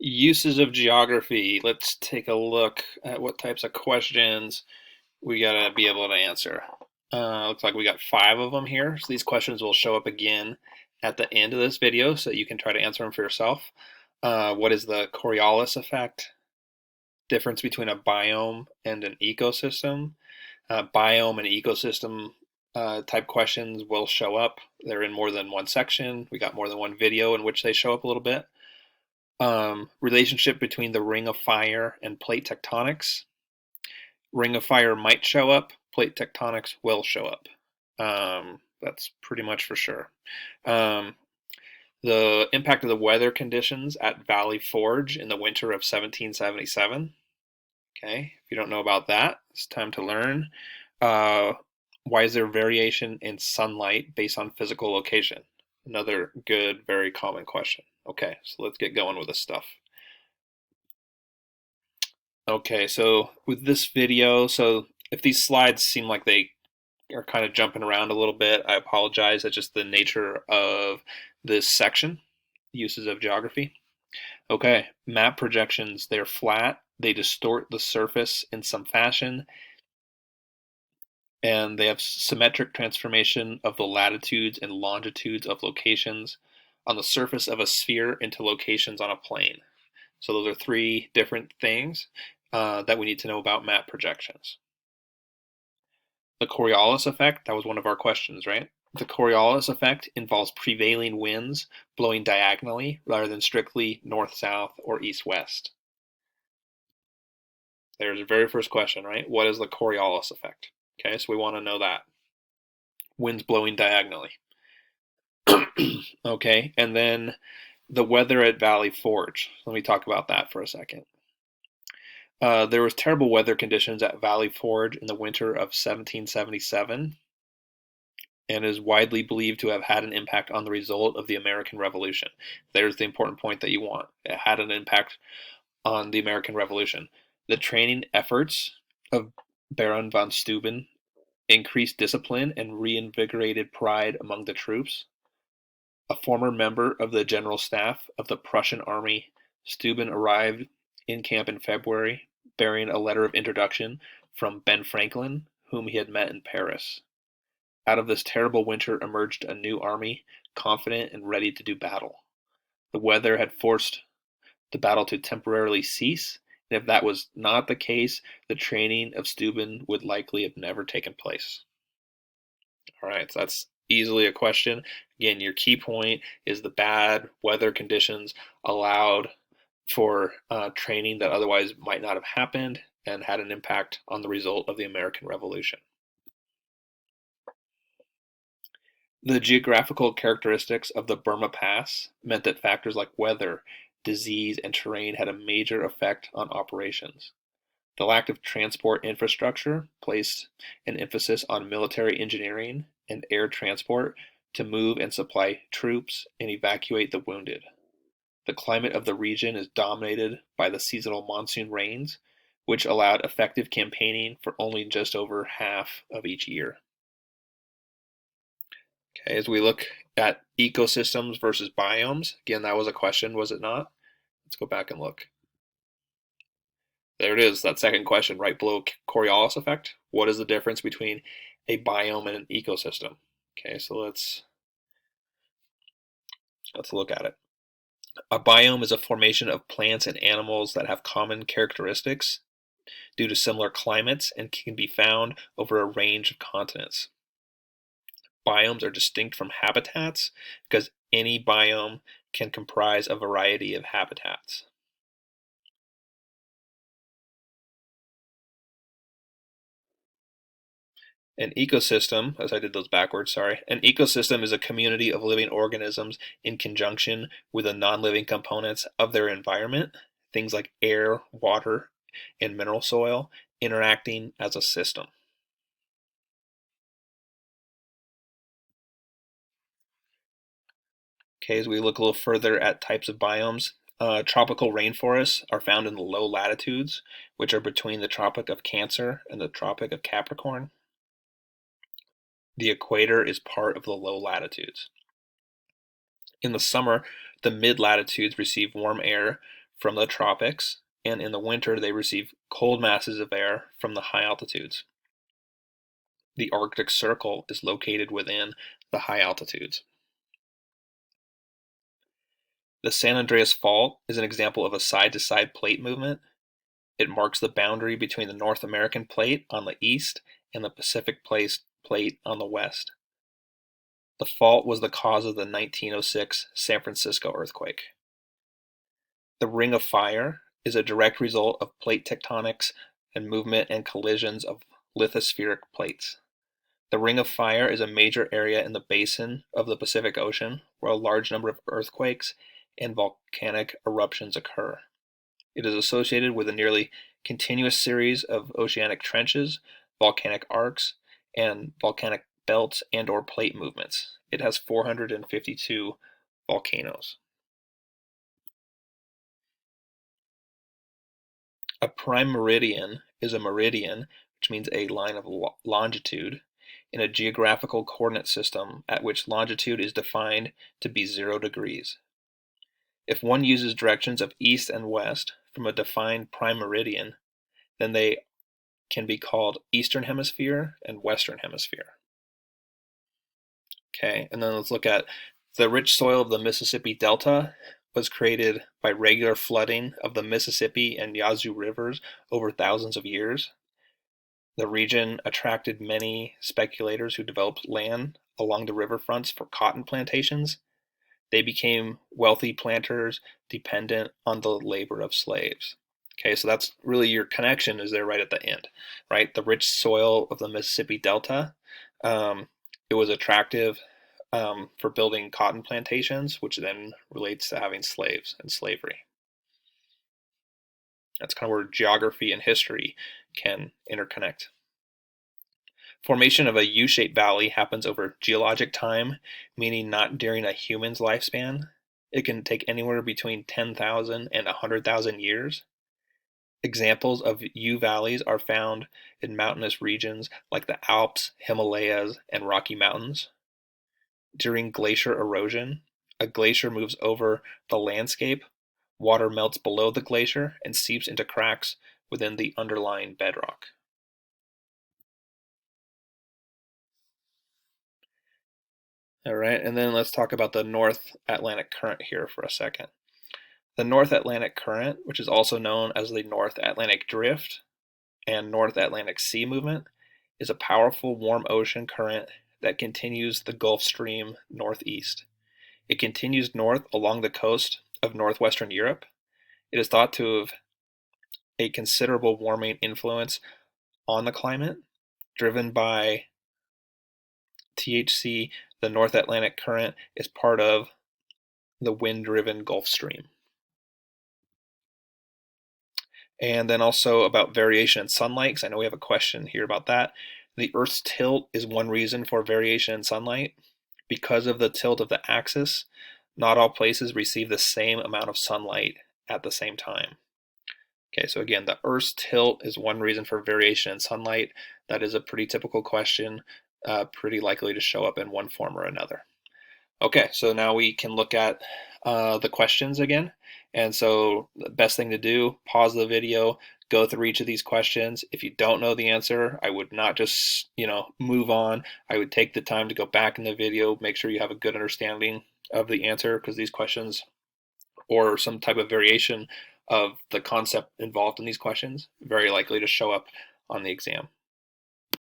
Uses of geography. Let's take a look at what types of questions we gotta be able to answer. Looks like we got 5 of them here. So these questions will show up again at the end of this video so you can try to answer them for yourself. What is the Coriolis effect? Difference between a biome and an ecosystem. Biome and ecosystem type questions will show up. They're in more than one section. We got more than one video in which they show up a little bit. Relationship between the ring of fire and plate tectonics. Ring of fire might show up, plate tectonics will show up. That's pretty much for sure. The impact of the weather conditions at Valley Forge in the winter of 1777. Okay, if you don't know about that, it's time to learn. Why is there variation in sunlight based on physical location? Another good, very common question. Okay, so let's get going with this stuff. Okay, so with this video, so if these slides seem like they are kind of jumping around a little bit, I apologize. That's just the nature of this section, uses of geography. Okay, map projections, they're flat, they distort the surface in some fashion, and they have symmetric transformation of the latitudes and longitudes of locations on the surface of a sphere into locations on a plane. So those are 3 different things that we need to know about map projections. The Coriolis effect, that was one of our questions, right? The Coriolis effect involves prevailing winds blowing diagonally rather than strictly north-south or east-west. There's the very first question, right? What is the Coriolis effect? Okay, so we want to know that. Winds blowing diagonally. Okay, and then the weather at Valley Forge. Let me talk about that for a second. There was terrible weather conditions at Valley Forge in the winter of 1777 and is widely believed to have had an impact on the result of the American Revolution. There's the important point that you want. It had an impact on the American Revolution. The training efforts of Baron von Steuben increased discipline and reinvigorated pride among the troops. A former member of the general staff of the Prussian Army, Steuben arrived in camp in February, bearing a letter of introduction from Ben Franklin, whom he had met in Paris. Out of this terrible winter emerged a new army, confident and ready to do battle. The weather had forced the battle to temporarily cease, and if that was not the case, the training of Steuben would likely have never taken place. All right, so that's easily a question. Again, your key point is the bad weather conditions allowed for training that otherwise might not have happened and had an impact on the result of the American Revolution. The geographical characteristics of the Burma Pass meant that factors like weather, disease, and terrain had a major effect on operations. The lack of transport infrastructure placed an emphasis on military engineering and air transport to move and supply troops and evacuate the wounded. The climate of the region is dominated by the seasonal monsoon rains, which allowed effective campaigning for only just over half of each year. Okay, as we look at ecosystems versus biomes, again, that was a question, was it not? Let's go back and look. There it is, that second question right below Coriolis effect. What is the difference between a biome and an ecosystem? Okay, so let's look at it. A biome is a formation of plants and animals that have common characteristics due to similar climates and can be found over a range of continents. Biomes are distinct from habitats because any biome can comprise a variety of habitats. An ecosystem, as I did those backwards, sorry. An ecosystem is a community of living organisms in conjunction with the non-living components of their environment, things like air, water, and mineral soil, interacting as a system. Okay, as we look a little further at types of biomes, tropical rainforests are found in the low latitudes, which are between the Tropic of Cancer and the Tropic of Capricorn. The equator is part of the low latitudes. In the summer, the mid-latitudes receive warm air from the tropics, and in the winter they receive cold masses of air from the high altitudes. The Arctic Circle is located within the high altitudes. The San Andreas Fault is an example of a side-to-side plate movement. It marks the boundary between the North American plate on the east and the Pacific plate on the west. The fault was the cause of the 1906 San Francisco earthquake. The Ring of Fire is a direct result of plate tectonics and movement and collisions of lithospheric plates. The Ring of Fire is a major area in the basin of the Pacific Ocean where a large number of earthquakes and volcanic eruptions occur. It is associated with a nearly continuous series of oceanic trenches, volcanic arcs, and volcanic belts and/or plate movements. It has 452 volcanoes. A prime meridian is a meridian, which means a line of longitude, in a geographical coordinate system at which longitude is defined to be 0 degrees. If one uses directions of east and west from a defined prime meridian, then they can be called Eastern Hemisphere and Western Hemisphere. Okay, and then let's look at the rich soil of the Mississippi Delta was created by regular flooding of the Mississippi and Yazoo rivers over thousands of years. The region attracted many speculators who developed land along the riverfronts for cotton plantations. They became wealthy planters dependent on the labor of slaves. Okay, so that's really your connection is there right at the end, right? The rich soil of the Mississippi Delta, it was attractive for building cotton plantations, which then relates to having slaves and slavery. That's kind of where geography and history can interconnect. Formation of a U-shaped valley happens over geologic time, meaning not during a human's lifespan. It can take anywhere between 10,000 and 100,000 years. Examples of U-valleys are found in mountainous regions like the Alps, Himalayas, and Rocky Mountains. During glacier erosion, a glacier moves over the landscape, water melts below the glacier and seeps into cracks within the underlying bedrock. All right, and then let's talk about the North Atlantic Current here for a second. The North Atlantic Current, which is also known as the North Atlantic Drift and North Atlantic Sea Movement, is a powerful warm ocean current that continues the Gulf Stream northeast. It continues north along the coast of northwestern Europe. It is thought to have a considerable warming influence on the climate, driven by THC. The North Atlantic Current is part of the wind-driven Gulf Stream. And then also about variation in sunlight, because I know we have a question here about that. The Earth's tilt is one reason for variation in sunlight. Because of the tilt of the axis, not all places receive the same amount of sunlight at the same time. Okay, so again, the Earth's tilt is one reason for variation in sunlight. That is a pretty typical question, pretty likely to show up in one form or another. Okay, so now we can look at the questions again. And so the best thing to do, pause the video, go through each of these questions. If you don't know the answer, I would not just, move on. I would take the time to go back in the video, make sure you have a good understanding of the answer, because these questions or some type of variation of the concept involved in these questions very likely to show up on the exam.